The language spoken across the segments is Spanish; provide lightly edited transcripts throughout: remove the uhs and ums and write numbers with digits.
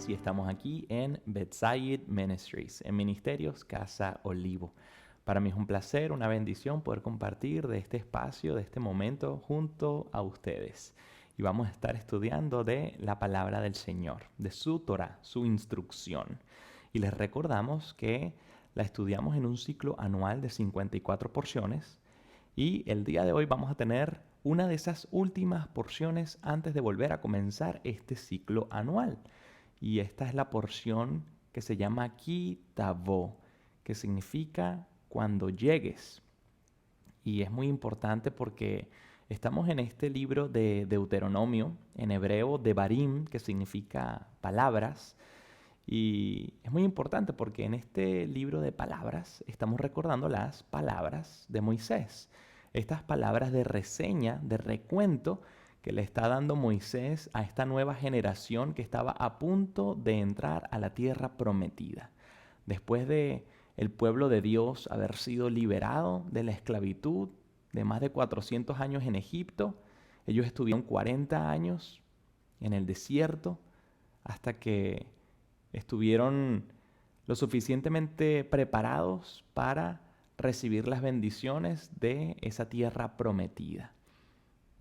Elías y estamos aquí en Bethsaida Ministries, en Ministerios Casa Olivo. Para mí es un placer, una bendición poder compartir de este espacio, de este momento junto a ustedes. Y vamos a estar estudiando de la palabra del Señor, de su Torah, su instrucción. Y les recordamos que la estudiamos en un ciclo anual de 54 porciones. Y el día de hoy vamos a tener una de esas últimas porciones antes de volver a comenzar este ciclo anual. Y esta es la porción que se llama Ki Tavo, que significa cuando llegues. Y es muy importante porque estamos en este libro de Deuteronomio, en hebreo Devarim, que significa palabras. Y es muy importante porque en este libro de palabras estamos recordando las palabras de Moisés. Estas palabras de reseña, de recuento que le está dando Moisés a esta nueva generación que estaba a punto de entrar a la tierra prometida. Después de el pueblo de Dios haber sido liberado de la esclavitud de más de 400 años en Egipto, ellos estuvieron 40 años en el desierto hasta que estuvieron lo suficientemente preparados para recibir las bendiciones de esa tierra prometida.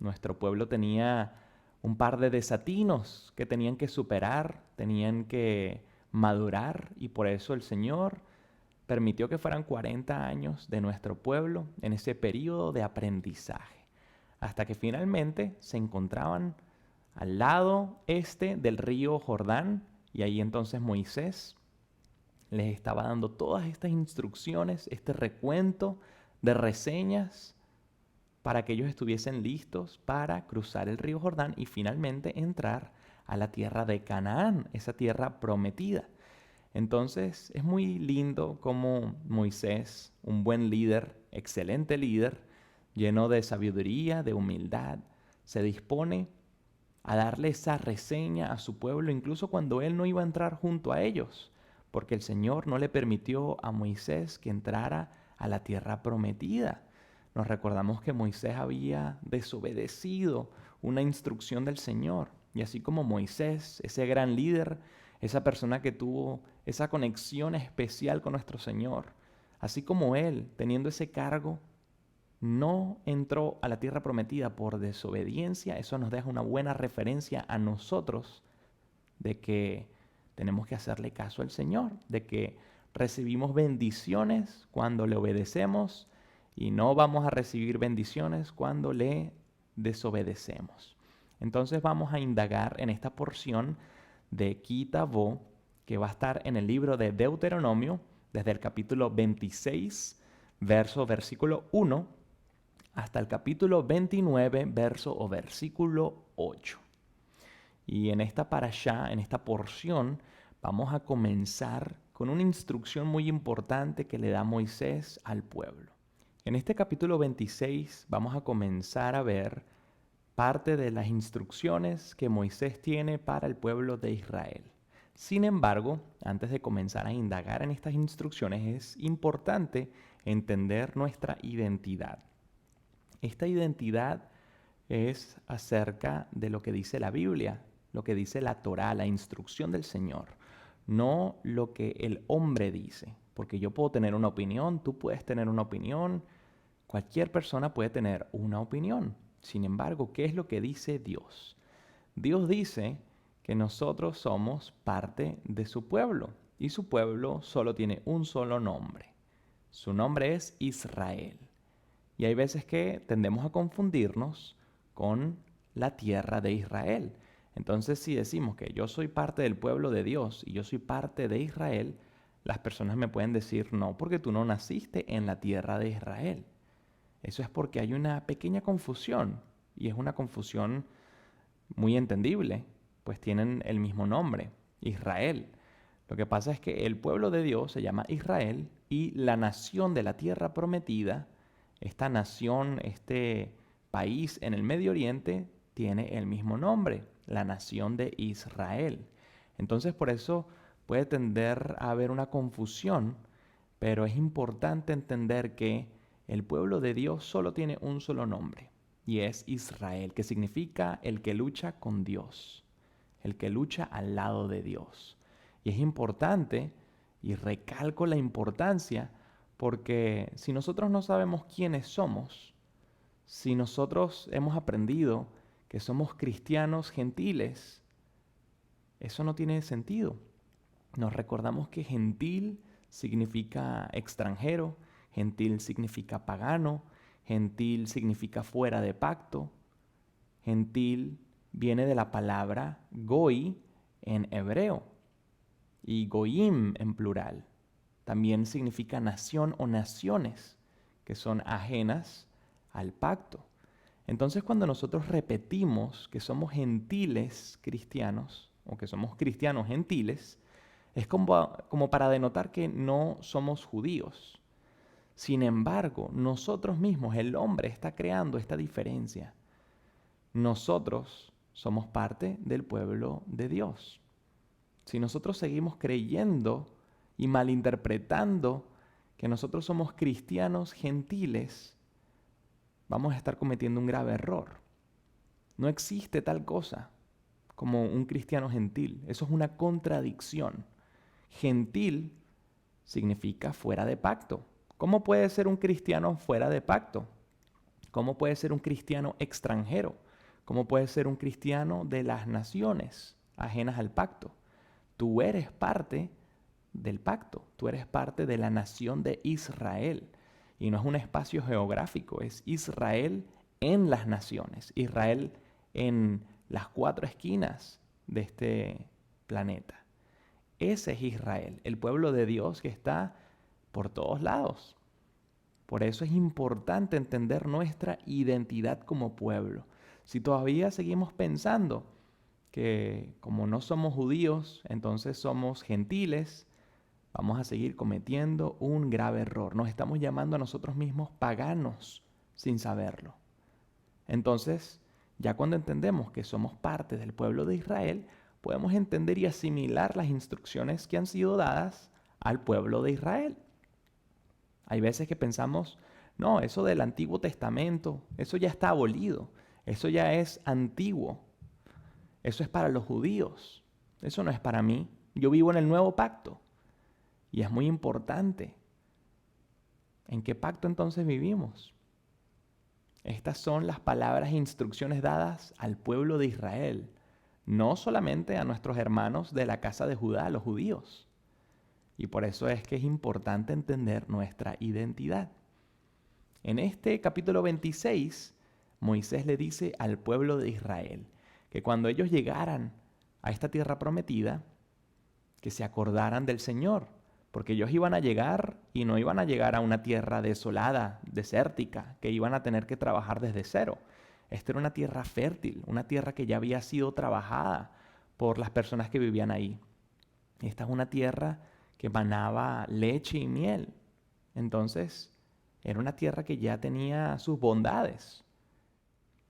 Nuestro pueblo tenía un par de desatinos que tenían que superar, tenían que madurar, y por eso el Señor permitió que fueran 40 años de nuestro pueblo en ese periodo de aprendizaje, hasta que finalmente se encontraban al lado este del río Jordán, y ahí entonces Moisés les estaba dando todas estas instrucciones, este recuento de reseñas para que ellos estuviesen listos para cruzar el río Jordán y finalmente entrar a la tierra de Canaán, esa tierra prometida. Entonces es muy lindo cómo Moisés, un buen líder, excelente líder, lleno de sabiduría, de humildad, se dispone a darle esa reseña a su pueblo, incluso cuando él no iba a entrar junto a ellos, porque el Señor no le permitió a Moisés que entrara a la tierra prometida. Nos recordamos que Moisés había desobedecido una instrucción del Señor, y así como Moisés, ese gran líder, esa persona que tuvo esa conexión especial con nuestro Señor, así como él, teniendo ese cargo, no entró a la tierra prometida por desobediencia, eso nos deja una buena referencia a nosotros de que tenemos que hacerle caso al Señor, de que recibimos bendiciones cuando le obedecemos y no vamos a recibir bendiciones cuando le desobedecemos. Entonces vamos a indagar en esta porción de Ki Tavo, que va a estar en el libro de Deuteronomio, desde el capítulo 26, versículo 1, hasta el capítulo 29, versículo 8. Y en esta parashá, en esta porción, vamos a comenzar con una instrucción muy importante que le da Moisés al pueblo. En este capítulo 26 vamos a comenzar a ver parte de las instrucciones que Moisés tiene para el pueblo de Israel. Sin embargo, antes de comenzar a indagar en estas instrucciones, es importante entender nuestra identidad. Esta identidad es acerca de lo que dice la Biblia, lo que dice la Torá, la instrucción del Señor, no lo que el hombre dice. Porque yo puedo tener una opinión, tú puedes tener una opinión, cualquier persona puede tener una opinión. Sin embargo, ¿qué es lo que dice Dios? Dios dice que nosotros somos parte de su pueblo y su pueblo solo tiene un solo nombre. Su nombre es Israel. Y hay veces que tendemos a confundirnos con la tierra de Israel. Entonces, si decimos que yo soy parte del pueblo de Dios y yo soy parte de Israel, las personas me pueden decir, no, porque tú no naciste en la tierra de Israel. Eso es porque hay una pequeña confusión, y es una confusión muy entendible, pues tienen el mismo nombre, Israel. Lo que pasa es que el pueblo de Dios se llama Israel y la nación de la tierra prometida, esta nación, este país en el Medio Oriente, tiene el mismo nombre, la nación de Israel. Entonces por eso puede tender a haber una confusión, pero es importante entender que el pueblo de Dios solo tiene un solo nombre, y es Israel, que significa el que lucha con Dios. el que lucha al lado de Dios. Y es importante, y recalco la importancia, porque si nosotros no sabemos quiénes somos, si nosotros hemos aprendido que somos cristianos gentiles, eso no tiene sentido. Nos recordamos que gentil significa extranjero, gentil significa pagano, gentil significa fuera de pacto, gentil viene de la palabra goi en hebreo y goim en plural. También significa nación o naciones que son ajenas al pacto. Entonces, cuando nosotros repetimos que somos gentiles cristianos o que somos cristianos gentiles, es como para denotar que no somos judíos. Sin embargo, nosotros mismos, el hombre, está creando esta diferencia. Nosotros somos parte del pueblo de Dios. Si nosotros seguimos creyendo y malinterpretando que nosotros somos cristianos gentiles, vamos a estar cometiendo un grave error. No existe tal cosa como un cristiano gentil. Eso es una contradicción. Gentil significa fuera de pacto. ¿Cómo puede ser un cristiano fuera de pacto? ¿Cómo puede ser un cristiano extranjero? ¿Cómo puede ser un cristiano de las naciones ajenas al pacto? Tú eres parte del pacto, tú eres parte de la nación de Israel. Y no es un espacio geográfico, es Israel en las naciones, Israel en las 4 esquinas de este planeta. Ese es Israel, el pueblo de Dios que está por todos lados. Por eso es importante entender nuestra identidad como pueblo. Si todavía seguimos pensando que como no somos judíos, entonces somos gentiles, vamos a seguir cometiendo un grave error. Nos estamos llamando a nosotros mismos paganos sin saberlo. Entonces, ya cuando entendemos que somos parte del pueblo de Israel, podemos entender y asimilar las instrucciones que han sido dadas al pueblo de Israel. Hay veces que pensamos, no, eso del Antiguo Testamento, eso ya está abolido, eso ya es antiguo, eso es para los judíos, eso no es para mí, yo vivo en el nuevo pacto. Y es muy importante. ¿En qué pacto entonces vivimos? Estas son las palabras e instrucciones dadas al pueblo de Israel, no solamente a nuestros hermanos de la casa de Judá, los judíos. Y por eso es que es importante entender nuestra identidad. En este capítulo 26, Moisés le dice al pueblo de Israel que cuando ellos llegaran a esta tierra prometida, que se acordaran del Señor, porque ellos iban a llegar y no iban a llegar a una tierra desolada, desértica, que iban a tener que trabajar desde cero. Esta era una tierra fértil, una tierra que ya había sido trabajada por las personas que vivían ahí. Esta es una tierra que manaba leche y miel. Entonces, era una tierra que ya tenía sus bondades.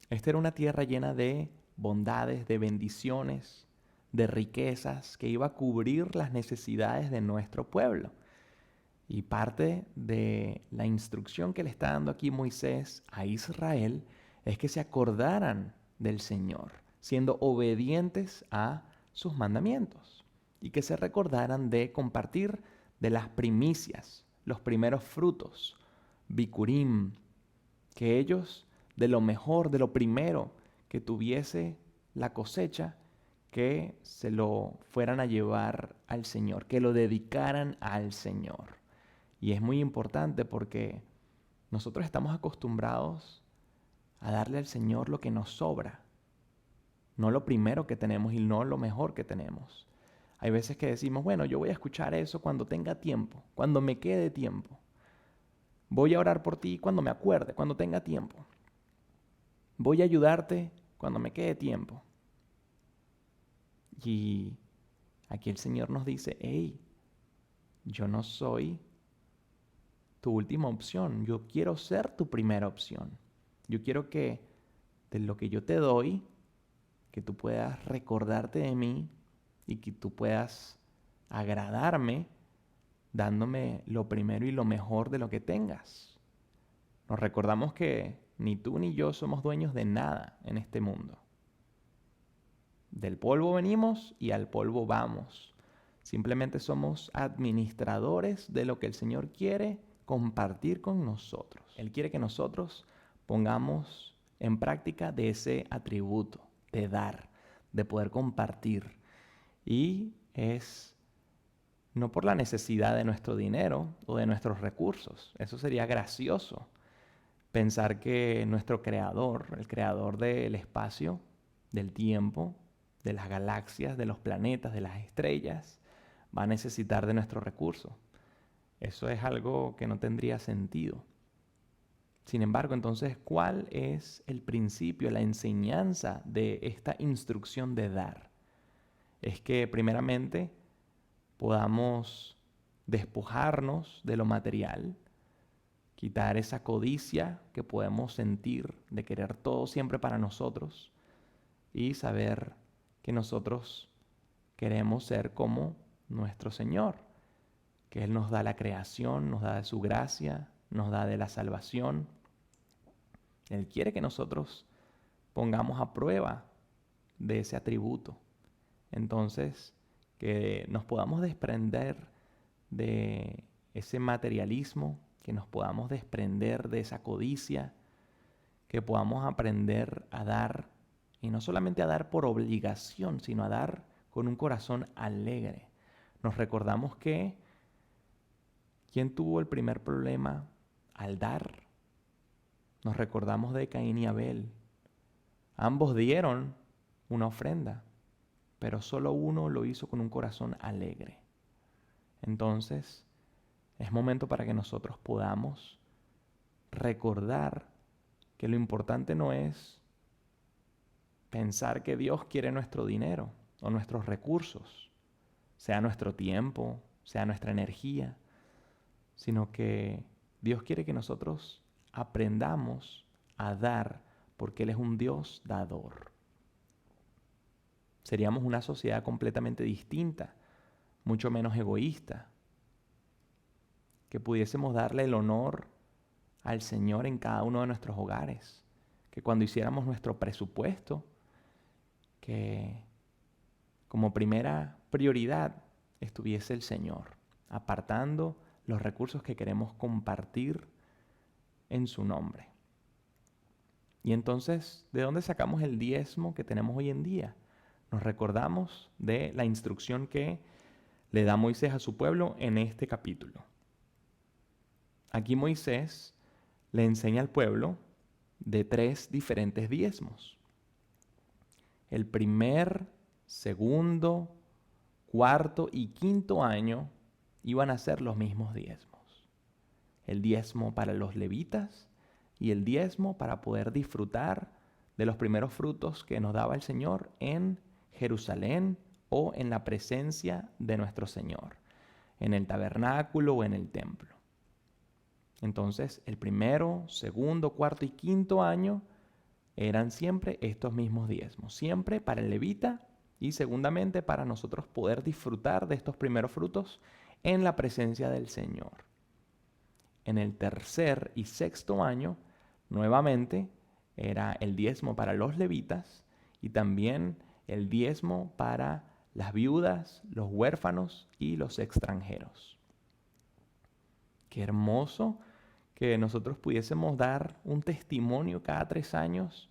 Esta era una tierra llena de bondades, de bendiciones, de riquezas que iba a cubrir las necesidades de nuestro pueblo. Y parte de la instrucción que le está dando aquí Moisés a Israel es que se acordaran del Señor, siendo obedientes a sus mandamientos, y que se recordaran de compartir de las primicias, los primeros frutos, bikurim, que ellos de lo mejor, de lo primero que tuviese la cosecha, que se lo fueran a llevar al Señor, que lo dedicaran al Señor. Y es muy importante porque nosotros estamos acostumbrados a darle al Señor lo que nos sobra, no lo primero que tenemos y no lo mejor que tenemos. Hay veces que decimos, bueno, yo voy a escuchar eso cuando tenga tiempo, cuando me quede tiempo. Voy a orar por ti cuando me acuerde, cuando tenga tiempo. Voy a ayudarte cuando me quede tiempo. Y aquí el Señor nos dice, hey, yo no soy tu última opción, yo quiero ser tu primera opción. Yo quiero que de lo que yo te doy, que tú puedas recordarte de mí y que tú puedas agradarme dándome lo primero y lo mejor de lo que tengas. Nos recordamos que ni tú ni yo somos dueños de nada en este mundo. Del polvo venimos y al polvo vamos. Simplemente somos administradores de lo que el Señor quiere compartir con nosotros. Él quiere que nosotros pongamos en práctica de ese atributo, de dar, de poder compartir. Y es no por la necesidad de nuestro dinero o de nuestros recursos. Eso sería gracioso. Pensar que nuestro creador, el creador del espacio, del tiempo, de las galaxias, de los planetas, de las estrellas, va a necesitar de nuestros recursos. Eso es algo que no tendría sentido. Sin embargo, entonces, ¿cuál es el principio, la enseñanza de esta instrucción de dar? Es que primeramente podamos despojarnos de lo material, quitar esa codicia que podemos sentir de querer todo siempre para nosotros y saber que nosotros queremos ser como nuestro Señor, que Él nos da la creación, nos da de su gracia, nos da de la salvación. Él quiere que nosotros pongamos a prueba de ese atributo. Entonces, que nos podamos desprender de ese materialismo, que nos podamos desprender de esa codicia, que podamos aprender a dar, y no solamente a dar por obligación, sino a dar con un corazón alegre. Nos recordamos que ¿quién tuvo el primer problema al dar? Nos recordamos de Caín y Abel. Ambos dieron una ofrenda, pero solo uno lo hizo con un corazón alegre. Entonces, es momento para que nosotros podamos recordar que lo importante no es pensar que Dios quiere nuestro dinero o nuestros recursos, sea nuestro tiempo, sea nuestra energía, sino que Dios quiere que nosotros aprendamos a dar porque Él es un Dios dador. Seríamos una sociedad completamente distinta, mucho menos egoísta, que pudiésemos darle el honor al Señor en cada uno de nuestros hogares, que cuando hiciéramos nuestro presupuesto, que como primera prioridad estuviese el Señor, apartando los recursos que queremos compartir en su nombre. Y entonces, ¿de dónde sacamos el diezmo que tenemos hoy en día? Nos recordamos de la instrucción que le da Moisés a su pueblo en este capítulo. Aquí Moisés le enseña al pueblo de 3 diferentes diezmos. El primer, segundo, cuarto y quinto año iban a ser los mismos diezmos. El diezmo para los levitas y el diezmo para poder disfrutar de los primeros frutos que nos daba el Señor en Jerusalén o en la presencia de nuestro Señor, en el tabernáculo o en el templo. Entonces, el primero, segundo, cuarto y quinto año eran siempre estos mismos diezmos, siempre para el levita y segundamente para nosotros poder disfrutar de estos primeros frutos en la presencia del Señor. En el tercer y sexto año, nuevamente, era el diezmo para los levitas y también el diezmo para las viudas, los huérfanos y los extranjeros. Qué hermoso que nosotros pudiésemos dar un testimonio cada 3 años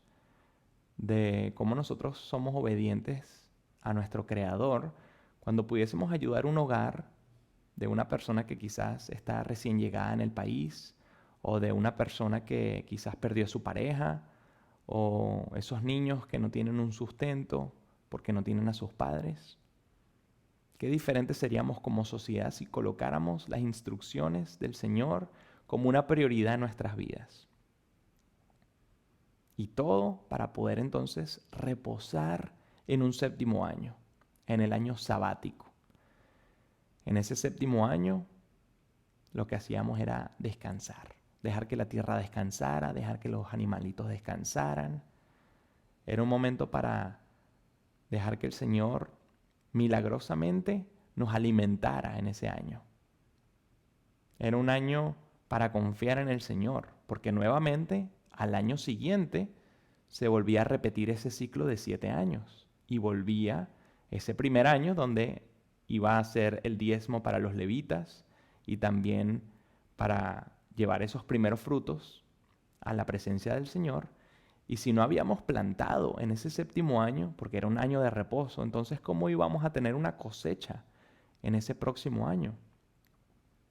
de cómo nosotros somos obedientes a nuestro Creador, cuando pudiésemos ayudar un hogar de una persona que quizás está recién llegada en el país, o de una persona que quizás perdió a su pareja, o esos niños que no tienen un sustento porque no tienen a sus padres. Qué diferentes seríamos como sociedad si colocáramos las instrucciones del Señor como una prioridad en nuestras vidas. Y todo para poder entonces reposar en un séptimo año, en el año sabático. En ese séptimo año lo que hacíamos era descansar, dejar que la tierra descansara, dejar que los animalitos descansaran. Era un momento para dejar que el Señor milagrosamente nos alimentara en ese año. Era un año para confiar en el Señor, porque nuevamente al año siguiente se volvía a repetir ese ciclo de 7 años. y volvía ese primer año donde iba a ser el diezmo para los levitas y también para llevar esos primeros frutos a la presencia del Señor. Y si no habíamos plantado en ese séptimo año, porque era un año de reposo, entonces ¿cómo íbamos a tener una cosecha en ese próximo año?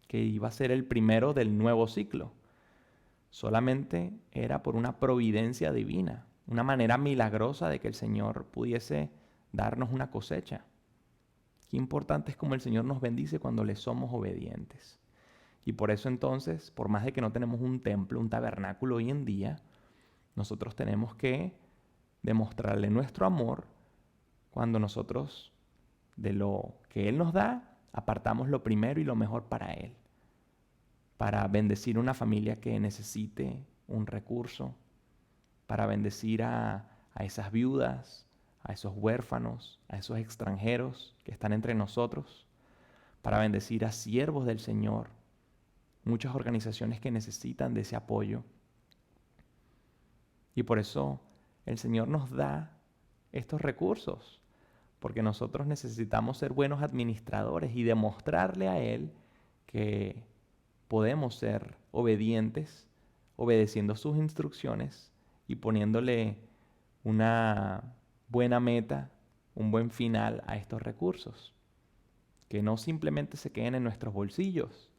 Que iba a ser el primero del nuevo ciclo. Solamente era por una providencia divina, una manera milagrosa de que el Señor pudiese darnos una cosecha. Qué importante es como el Señor nos bendice cuando le somos obedientes. Y por eso entonces, por más de que no tenemos un templo, un tabernáculo hoy en día, nosotros tenemos que demostrarle nuestro amor cuando nosotros de lo que Él nos da, apartamos lo primero y lo mejor para Él, para bendecir una familia que necesite un recurso, para bendecir a esas viudas, a esos huérfanos, a esos extranjeros que están entre nosotros, para bendecir a siervos del Señor, muchas organizaciones que necesitan de ese apoyo. Y por eso el Señor nos da estos recursos, porque nosotros necesitamos ser buenos administradores y demostrarle a Él que podemos ser obedientes, obedeciendo sus instrucciones y poniéndole una buena meta, un buen final a estos recursos. Que no simplemente se queden en nuestros bolsillos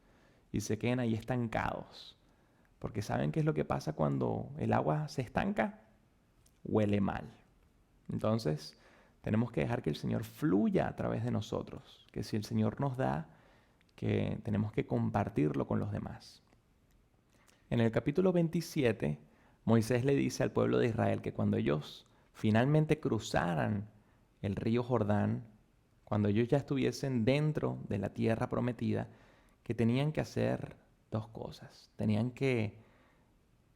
y se queden ahí estancados. Porque ¿saben qué es lo que pasa cuando el agua se estanca? Huele mal. Entonces, tenemos que dejar que el Señor fluya a través de nosotros. Que si el Señor nos da, que tenemos que compartirlo con los demás. En el capítulo 27, Moisés le dice al pueblo de Israel que cuando ellos finalmente cruzaran el río Jordán, cuando ellos ya estuviesen dentro de la tierra prometida, que tenían que hacer dos cosas. Tenían que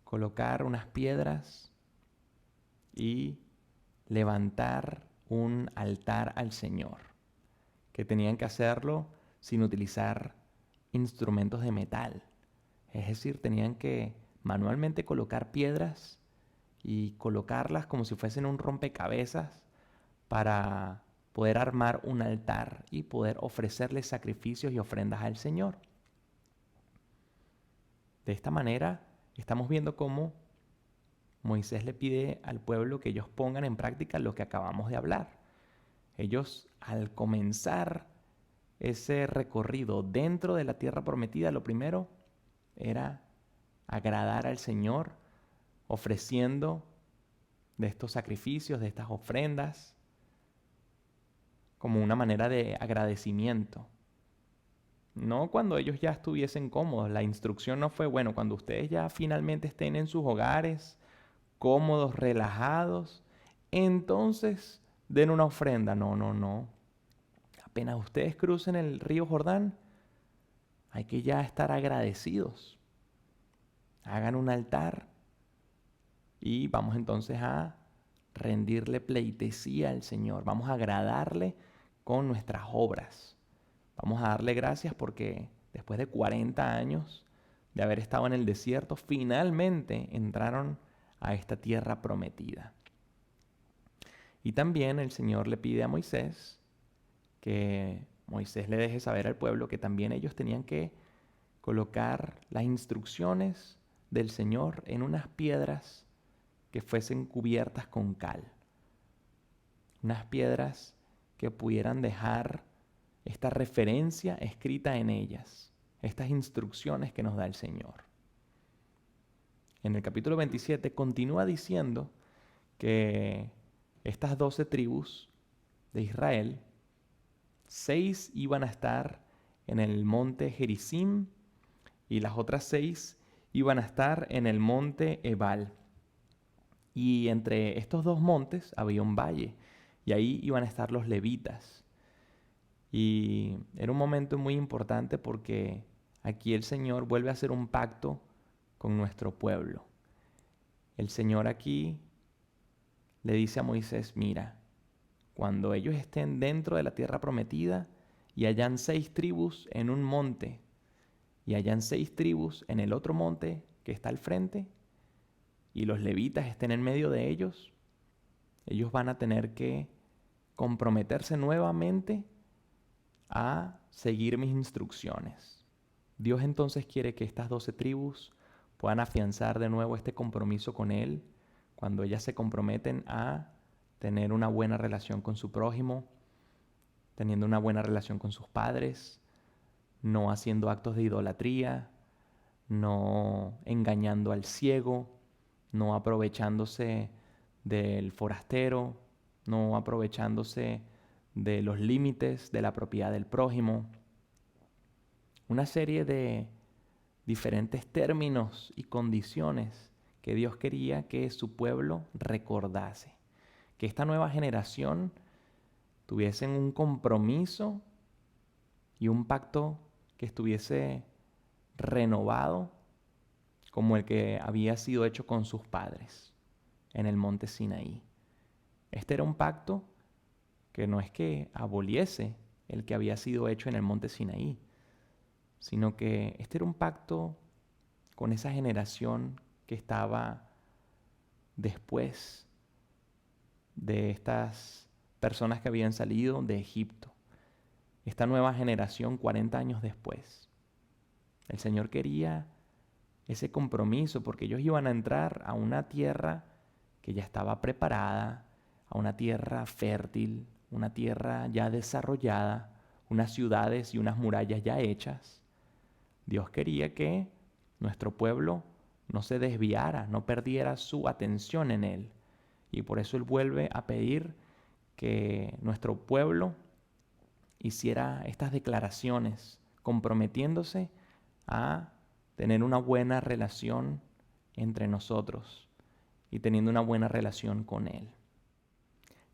colocar unas piedras y levantar un altar al Señor, que tenían que hacerlo sin utilizar instrumentos de metal. Es decir, tenían que manualmente colocar piedras y colocarlas como si fuesen un rompecabezas para poder armar un altar y poder ofrecerle sacrificios y ofrendas al Señor. De esta manera estamos viendo cómo Moisés le pide al pueblo que ellos pongan en práctica lo que acabamos de hablar. Ellos, al comenzar ese recorrido dentro de la tierra prometida, lo primero era agradar al Señor ofreciendo de estos sacrificios, de estas ofrendas, como una manera de agradecimiento. No cuando ellos ya estuviesen cómodos. La instrucción no fue, bueno, cuando ustedes ya finalmente estén en sus hogares, cómodos, relajados, entonces den una ofrenda. No, no, no. Apenas ustedes crucen el río Jordán, hay que ya estar agradecidos. Hagan un altar y vamos entonces a rendirle pleitesía al Señor. Vamos a agradarle con nuestras obras. Vamos a darle gracias porque después de 40 años de haber estado en el desierto, finalmente entraron a esta tierra prometida. Y también el Señor le pide a Moisés que Moisés le deje saber al pueblo que también ellos tenían que colocar las instrucciones del Señor en unas piedras que fuesen cubiertas con cal. Unas piedras que pudieran dejar esta referencia escrita en ellas, estas instrucciones que nos da el Señor. En el capítulo 27 continúa diciendo que estas 12 tribus de Israel, 6 iban a estar en el monte Gerizim y las otras 6 iban a estar en el monte Ebal. Y entre estos dos montes había un valle y ahí iban a estar los levitas. Y era un momento muy importante porque aquí el Señor vuelve a hacer un pacto con nuestro pueblo. El Señor aquí le dice a Moisés, mira, cuando ellos estén dentro de la tierra prometida y hayan 6 tribus en un monte y hayan 6 tribus en el otro monte que está al frente y los levitas estén en medio de ellos, ellos van a tener que comprometerse nuevamente a seguir mis instrucciones. Dios entonces quiere que estas 12 tribus puedan afianzar de nuevo este compromiso con Él cuando ellas se comprometen a tener una buena relación con su prójimo, teniendo una buena relación con sus padres, no haciendo actos de idolatría, no engañando al ciego, no aprovechándose del forastero, no aprovechándose de los límites de la propiedad del prójimo. Una serie de diferentes términos y condiciones que Dios quería que su pueblo recordase. Que esta nueva generación tuviesen un compromiso y un pacto que estuviese renovado como el que había sido hecho con sus padres en el monte Sinaí. Este era un pacto que no es que aboliese el que había sido hecho en el monte Sinaí, sino que este era un pacto con esa generación que estaba después de estas personas que habían salido de Egipto. Esta nueva generación 40 años después. El Señor quería ese compromiso porque ellos iban a entrar a una tierra que ya estaba preparada, a una tierra fértil, una tierra ya desarrollada, unas ciudades y unas murallas ya hechas. Dios quería que nuestro pueblo no se desviara, no perdiera su atención en Él. Y por eso Él vuelve a pedir que nuestro pueblo hiciera estas declaraciones, comprometiéndose a tener una buena relación entre nosotros y teniendo una buena relación con Él.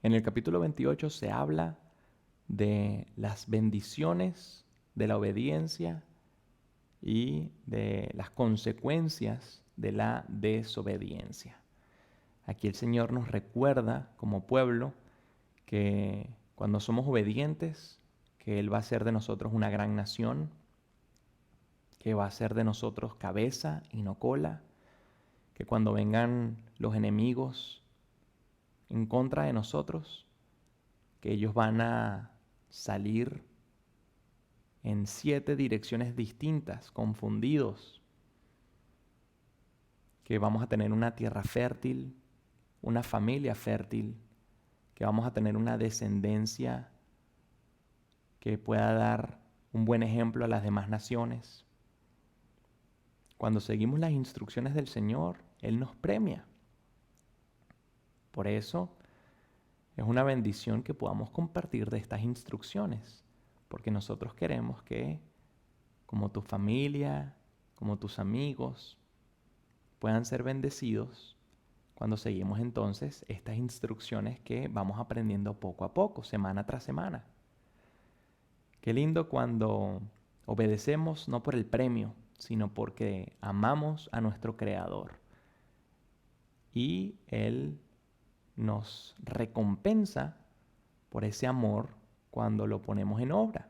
En el capítulo 28 se habla de las bendiciones de la obediencia y de las consecuencias de la desobediencia. Aquí el Señor nos recuerda como pueblo que cuando somos obedientes, que Él va a hacer de nosotros una gran nación, que va a hacer de nosotros cabeza y no cola, que cuando vengan los enemigos en contra de nosotros, que ellos van a salir en 7 direcciones distintas, confundidos, que vamos a tener una tierra fértil, una familia fértil, que vamos a tener una descendencia que pueda dar un buen ejemplo a las demás naciones. Cuando seguimos las instrucciones del Señor, Él nos premia. Por eso es una bendición que podamos compartir de estas instrucciones, porque nosotros queremos que, como tu familia, como tus amigos, puedan ser bendecidos cuando seguimos entonces estas instrucciones que vamos aprendiendo poco a poco, semana tras semana. Qué lindo cuando obedecemos no por el premio, sino porque amamos a nuestro Creador. Y Él nos recompensa por ese amor cuando lo ponemos en obra.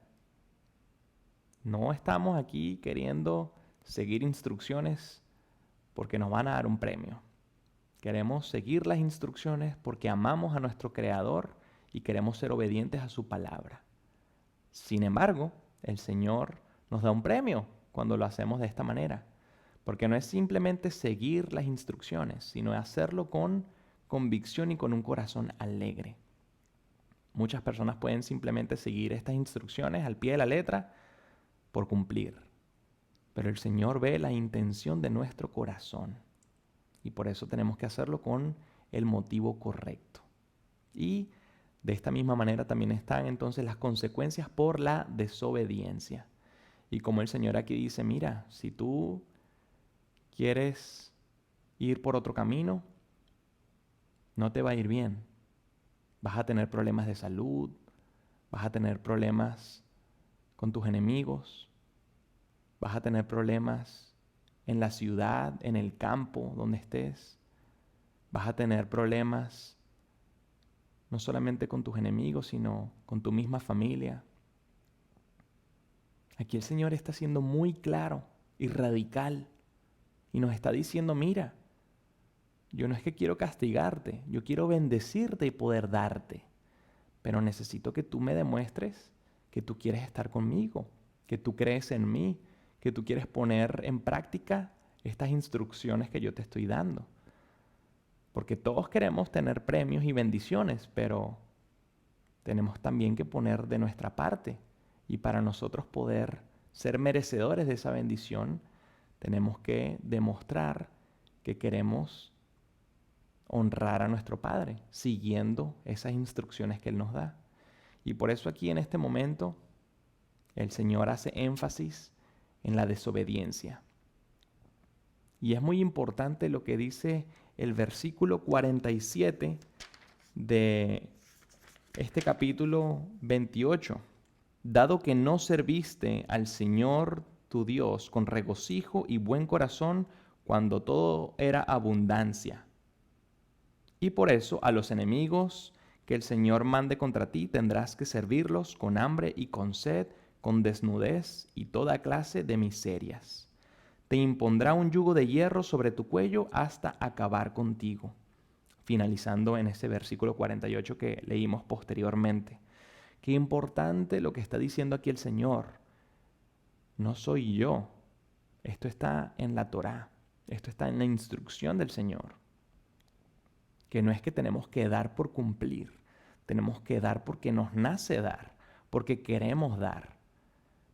No estamos aquí queriendo seguir instrucciones porque nos van a dar un premio. Queremos seguir las instrucciones porque amamos a nuestro Creador y queremos ser obedientes a su palabra. Sin embargo, el Señor nos da un premio cuando lo hacemos de esta manera, porque no es simplemente seguir las instrucciones, sino hacerlo con convicción y con un corazón alegre. Muchas personas pueden simplemente seguir estas instrucciones al pie de la letra por cumplir, pero el Señor ve la intención de nuestro corazón y por eso tenemos que hacerlo con el motivo correcto. Y de esta misma manera también están entonces las consecuencias por la desobediencia. Y como el Señor aquí dice, mira, si tú quieres ir por otro camino, no te va a ir bien. Vas a tener problemas de salud, vas a tener problemas con tus enemigos, vas a tener problemas en la ciudad, en el campo, donde estés. Vas a tener problemas no solamente con tus enemigos, sino con tu misma familia. Aquí el Señor está siendo muy claro y radical y nos está diciendo, mira, yo no es que quiero castigarte, yo quiero bendecirte y poder darte. pero necesito que tú me demuestres que tú quieres estar conmigo, que tú crees en mí, que tú quieres poner en práctica estas instrucciones que yo te estoy dando. Porque todos queremos tener premios y bendiciones, pero tenemos también que poner de nuestra parte. Y para nosotros poder ser merecedores de esa bendición, tenemos que demostrar que queremos honrar a nuestro Padre, siguiendo esas instrucciones que Él nos da. Y por eso aquí en este momento el Señor hace énfasis en la desobediencia. Y es muy importante lo que dice el versículo 47 de este capítulo 28. Dado que no serviste al Señor tu Dios con regocijo y buen corazón cuando todo era abundancia. Y por eso a los enemigos que el Señor mande contra ti tendrás que servirlos con hambre y con sed, con desnudez y toda clase de miserias. Te impondrá un yugo de hierro sobre tu cuello hasta acabar contigo. Finalizando en ese versículo 48 que leímos posteriormente. Qué importante lo que está diciendo aquí el Señor. No soy yo. Esto está en la Torá. Esto está en la instrucción del Señor. Que no es que tenemos que dar por cumplir. Tenemos que dar porque nos nace dar. Porque queremos dar.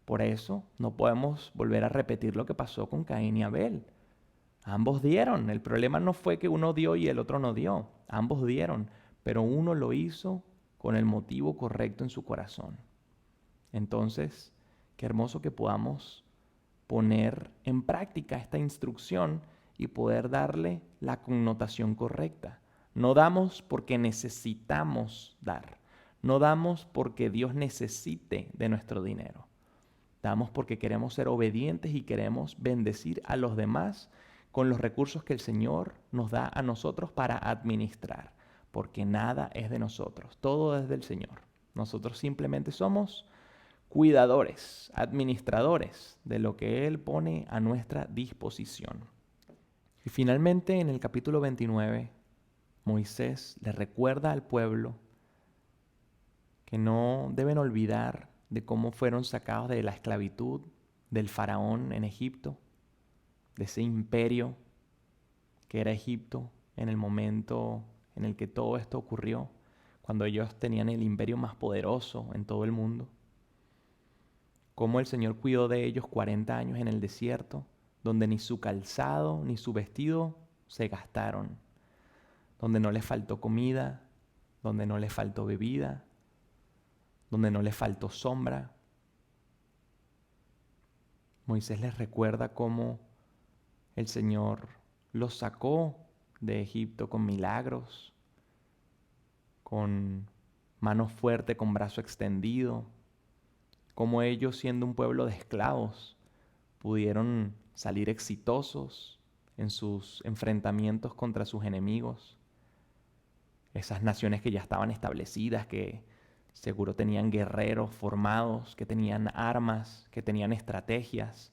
Por eso no podemos volver a repetir lo que pasó con Caín y Abel. Ambos dieron. El problema no fue que uno dio y el otro no dio. Ambos dieron. Pero uno lo hizo con el motivo correcto en su corazón. Entonces, qué hermoso que podamos poner en práctica esta instrucción y poder darle la connotación correcta. No damos porque necesitamos dar. No damos porque Dios necesite de nuestro dinero. Damos porque queremos ser obedientes y queremos bendecir a los demás con los recursos que el Señor nos da a nosotros para administrar. Porque nada es de nosotros, todo es del Señor. Nosotros simplemente somos cuidadores, administradores de lo que Él pone a nuestra disposición. Y finalmente en el capítulo 29, Moisés le recuerda al pueblo que no deben olvidar de cómo fueron sacados de la esclavitud del faraón en Egipto, de ese imperio que era Egipto en el momento en el que todo esto ocurrió, cuando ellos tenían el imperio más poderoso en todo el mundo. Cómo el Señor cuidó de ellos 40 años en el desierto, donde ni su calzado ni su vestido se gastaron, donde no les faltó comida, donde no les faltó bebida, donde no les faltó sombra. Moisés les recuerda cómo el Señor los sacó de Egipto con milagros, con mano fuerte, con brazo extendido, cómo ellos, siendo un pueblo de esclavos, pudieron salir exitosos en sus enfrentamientos contra sus enemigos. Esas naciones que ya estaban establecidas, que seguro tenían guerreros formados, que tenían armas, que tenían estrategias.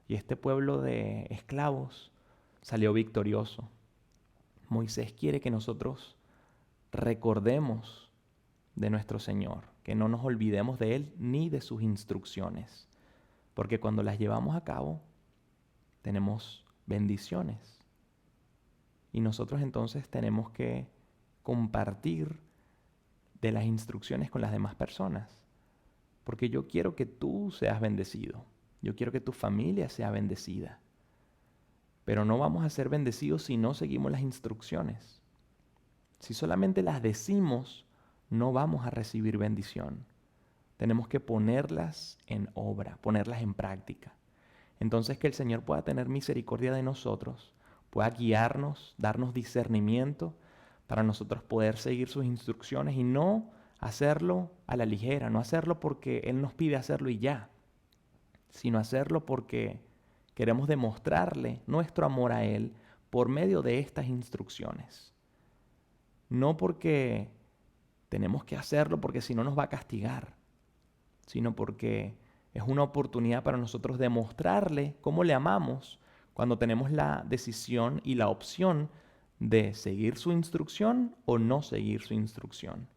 Y este pueblo de esclavos salió victorioso. Moisés quiere que nosotros recordemos de nuestro Señor, que no nos olvidemos de Él ni de sus instrucciones, porque cuando las llevamos a cabo, tenemos bendiciones. Y nosotros entonces tenemos que compartir de las instrucciones con las demás personas, porque yo quiero que tú seas bendecido, yo quiero que tu familia sea bendecida, pero no vamos a ser bendecidos si no seguimos las instrucciones. Si solamente las decimos, no vamos a recibir bendición. Tenemos que ponerlas en obra, ponerlas en práctica. Entonces que el Señor pueda tener misericordia de nosotros, pueda guiarnos, darnos discernimiento para nosotros poder seguir sus instrucciones y no hacerlo a la ligera, no hacerlo porque Él nos pide hacerlo y ya, sino hacerlo porque queremos demostrarle nuestro amor a Él por medio de estas instrucciones. No porque tenemos que hacerlo porque si no nos va a castigar, sino porque es una oportunidad para nosotros demostrarle cómo le amamos cuando tenemos la decisión y la opción de seguir su instrucción o no seguir su instrucción.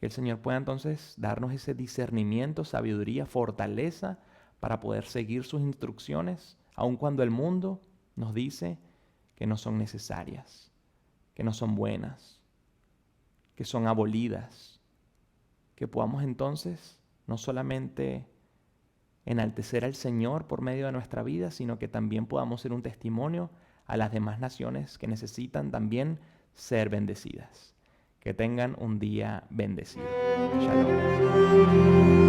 Que el Señor pueda entonces darnos ese discernimiento, sabiduría, fortaleza para poder seguir sus instrucciones, aun cuando el mundo nos dice que no son necesarias, que no son buenas, que son abolidas. Que podamos entonces no solamente enaltecer al Señor por medio de nuestra vida, sino que también podamos ser un testimonio a las demás naciones que necesitan también ser bendecidas. Que tengan un día bendecido. Shalom.